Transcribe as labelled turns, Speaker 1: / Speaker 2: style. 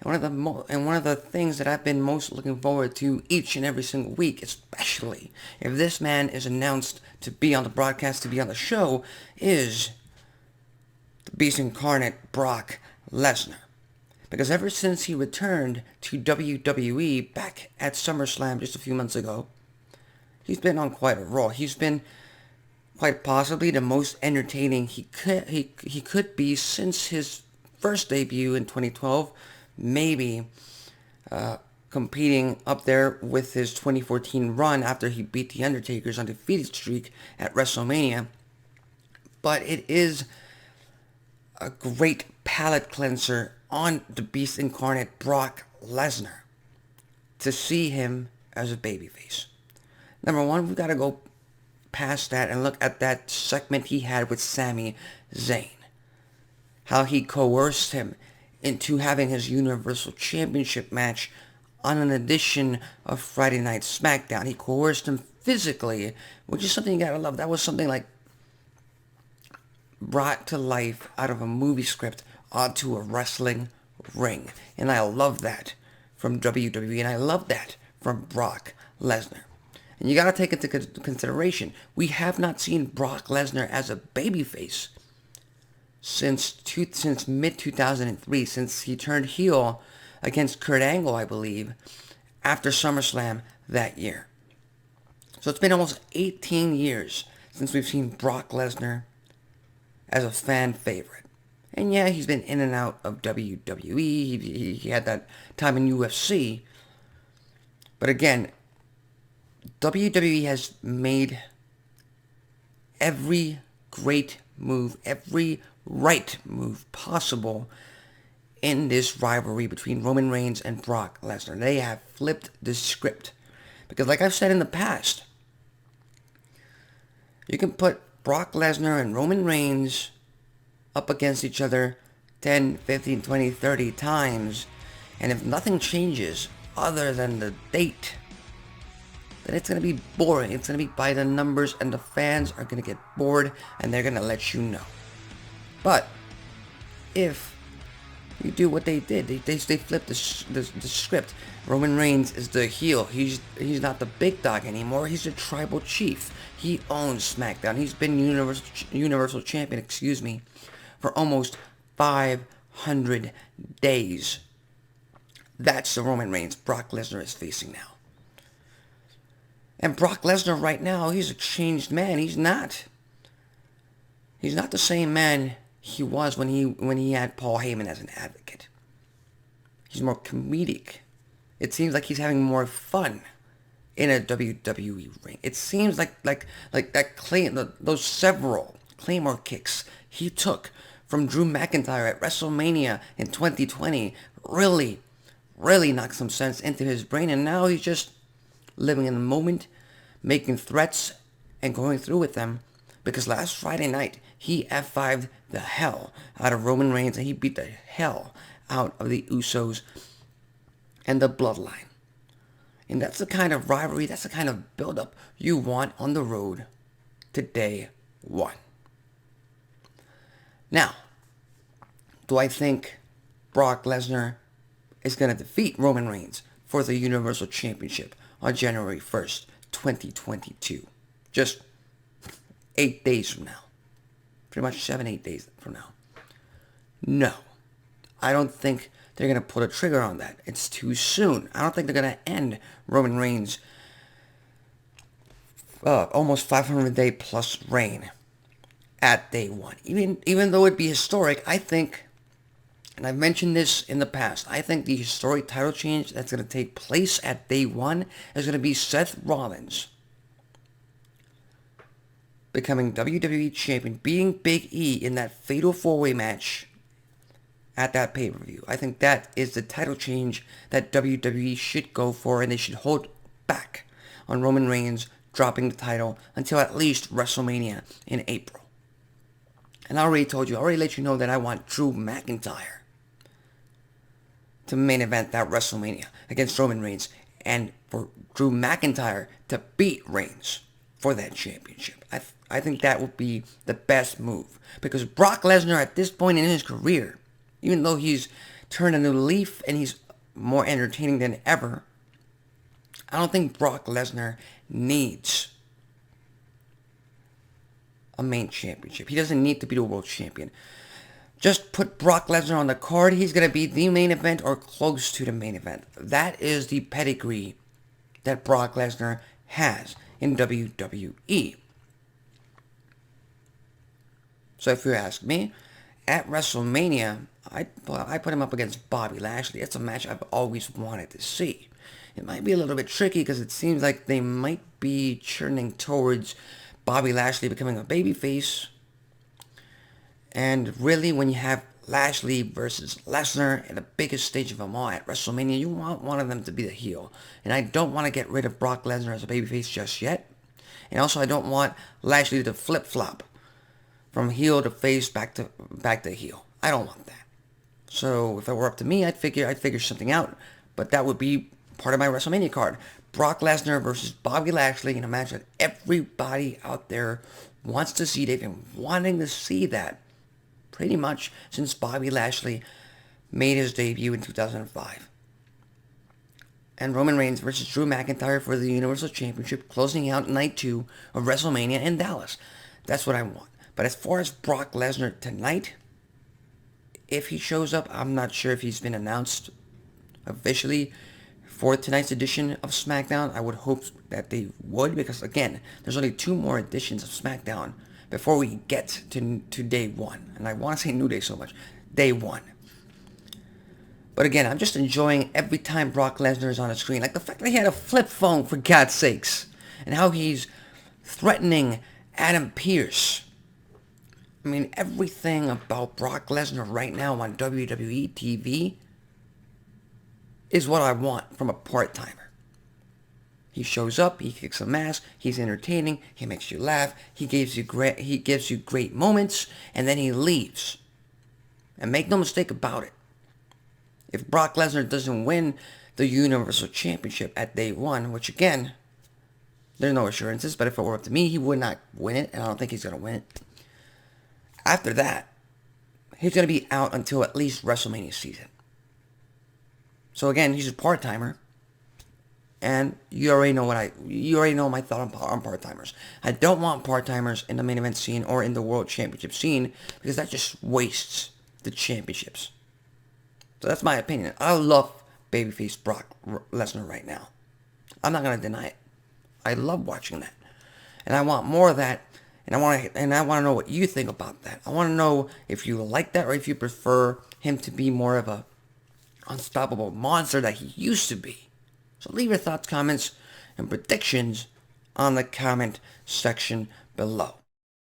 Speaker 1: And one of the things that I've been most looking forward to each and every single week, especially if this man is announced to be on the broadcast, to be on the show, is the Beast Incarnate, Brock Lesnar. Because ever since he returned to WWE back at SummerSlam just a few months ago, he's been on quite a roll. He's been quite possibly the most entertaining he could be since his first debut in 2012, maybe competing up there with his 2014 run after he beat The Undertaker's undefeated streak at WrestleMania. But it is a great palate cleanser on the Beast Incarnate Brock Lesnar to see him as a babyface. Number one, we've got to go past that and look at that segment he had with Sami Zayn. How he coerced him into having his Universal Championship match on an edition of Friday Night SmackDown. He coerced him physically, which is something you gotta love. That was something like brought to life out of a movie script onto a wrestling ring. And I love that from WWE, and I love that from Brock Lesnar. And you gotta take into consideration, we have not seen Brock Lesnar as a babyface since mid-2003, since he turned heel against Kurt Angle, I believe, after SummerSlam that year. So it's been almost 18 years since we've seen Brock Lesnar as a fan favorite. And yeah, he's been in and out of WWE. He had that time in UFC. But again, WWE has made every great move, every right move possible in this rivalry between Roman Reigns and Brock Lesnar. They have flipped the script. Because like I've said in the past, you can put Brock Lesnar and Roman Reigns up against each other 10, 15, 20, 30 times, and if nothing changes other than the date, then it's going to be boring. It's going to be by the numbers, and the fans are going to get bored, and they're going to let you know. But if you do what they did, they flipped the script. Roman Reigns is the heel. He's not the big dog anymore. He's the tribal chief. He owns SmackDown. He's been Universal Champion, for almost 500 days. That's the Roman Reigns Brock Lesnar is facing now. And Brock Lesnar right now, he's a changed man. He's not the same man he was when he had Paul Heyman as an advocate. He's more comedic. It seems like he's having more fun in a WWE ring. It seems like that those several Claymore kicks he took from Drew McIntyre at WrestleMania in 2020 really knocked some sense into his brain, and now he's just living in the moment, making threats and going through with them, because last Friday night he F5'd the hell out of Roman Reigns, and he beat the hell out of the Usos and the Bloodline. And that's the kind of rivalry, that's the kind of build-up you want on the road to day one. Now, do I think Brock Lesnar is going to defeat Roman Reigns for the Universal Championship on January 1st, 2022? Just 8 days from now. Pretty much 7-8 days from now. No. I don't think they're going to pull the trigger on that. It's too soon. I don't think they're going to end Roman Reigns' almost 500-day plus reign at day one. Even though it'd be historic, I think, and I've mentioned this in the past, I think the historic title change that's going to take place at day one is going to be Seth Rollins becoming WWE Champion, beating Big E in that fatal 4-way match at that pay-per-view. I think that is the title change that WWE should go for, and they should hold back on Roman Reigns dropping the title until at least WrestleMania in April. And I already let you know that I want Drew McIntyre to main event that WrestleMania against Roman Reigns, and for Drew McIntyre to beat Reigns for that championship. I think that would be the best move, because Brock Lesnar at this point in his career, even though he's turned a new leaf and he's more entertaining than ever. I don't think Brock Lesnar needs a main championship. He doesn't need to be the world champion. Just put Brock Lesnar on the card. He's going to be the main event or close to the main event. That is the pedigree that Brock Lesnar has in WWE. So if you ask me, at WrestleMania, I put him up against Bobby Lashley. It's a match I've always wanted to see. It might be a little bit tricky because it seems like they might be churning towards Bobby Lashley becoming a babyface. And really, when you have Lashley versus Lesnar at the biggest stage of them all at WrestleMania, you want one of them to be the heel. And I don't want to get rid of Brock Lesnar as a babyface just yet. And also, I don't want Lashley to flip-flop from heel to face back to heel. I don't want that. So if it were up to me, I'd figure something out. But that would be part of my WrestleMania card. Brock Lesnar versus Bobby Lashley in a match that everybody out there wants to see. They've been wanting to see that pretty much since Bobby Lashley made his debut in 2005. And Roman Reigns versus Drew McIntyre for the Universal Championship, closing out night 2 of WrestleMania in Dallas. That's what I want. But as far as Brock Lesnar tonight, if he shows up, I'm not sure if he's been announced officially for tonight's edition of SmackDown. I would hope that they would, because again, there's only 2 more editions of SmackDown before we get to day 1. And I want to say New Day so much. Day 1. But again, I'm just enjoying every time Brock Lesnar is on the screen. Like the fact that he had a flip phone, for God's sakes. And how he's threatening Adam Pearce. I mean, everything about Brock Lesnar right now on WWE TV is what I want from a part-timer. He shows up, he kicks some ass, he's entertaining, he makes you laugh, he gives you great moments, and then he leaves. And make no mistake about it. If Brock Lesnar doesn't win the Universal Championship at day 1, which again, there's no assurances, but if it were up to me, he would not win it, and I don't think he's going to win it. After that, he's going to be out until at least WrestleMania season. So again, he's a part-timer. And you already know my thought on part-timers. I don't want part-timers in the main event scene or in the World Championship scene because that just wastes the championships. So that's my opinion. I love babyface Brock Lesnar right now. I'm not going to deny it. I love watching that. And I want more of that. And I want to know what you think about that. I want to know if you like that or if you prefer him to be more of a unstoppable monster that he used to be. So leave your thoughts, comments, and predictions on the comment section below.